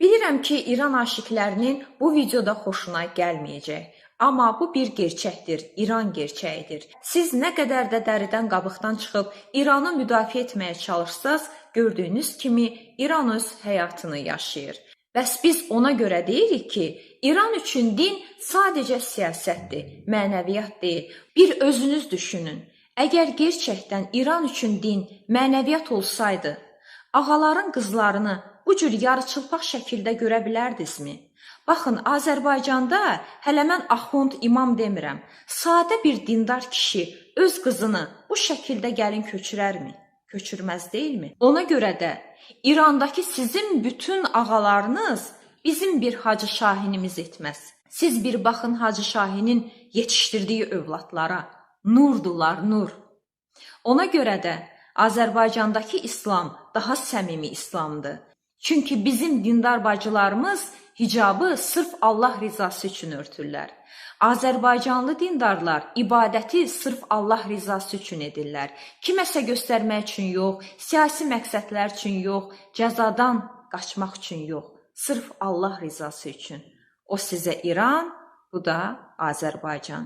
Bilirəm ki, İran aşiqlərinin bu videoda xoşuna gəlməyəcək. Amma bu bir gerçəkdir, İran gerçəyidir. Siz nə qədər də dəridən qabıqdan çıxıb İranı müdafiə etməyə çalışsanız, gördüyünüz kimi İran öz həyatını yaşayır. Bəs biz ona görə deyirik ki, İran üçün din sadəcə siyasətdir, mənəviyyat deyil. Bir özünüz düşünün. Əgər gerçəkdən İran üçün din mənəviyyat olsaydı, ağaların qızlarını bu cür yarıçılpaq şəkildə görə bilərdinizmi? Baxın, Azərbaycanda hələ mən axund imam demirəm. Sadə bir dindar kişi öz qızını bu şəkildə gəlin köçürərmi? Köçürməz deyilmi? Ona görə də İrandakı sizin bütün ağalarınız bizim bir Hacı Şahinimiz etməz. Siz bir baxın Hacı Şahinin yetişdirdiyi övladlara. Nurdular, nur. Ona görə də Azərbaycandakı İslam daha səmimi İslamdır. Çünki bizim dindar bacılarımız hicabı sırf Allah rizası üçün örtürlər. Azərbaycanlı dindarlar ibadəti sırf Allah rizası üçün edirlər. Kiməsə göstərmək üçün yox, siyasi məqsədlər üçün yox, cəzadan qaçmaq üçün yox, sırf Allah rizası üçün. O sizə İran, bu da Azərbaycan.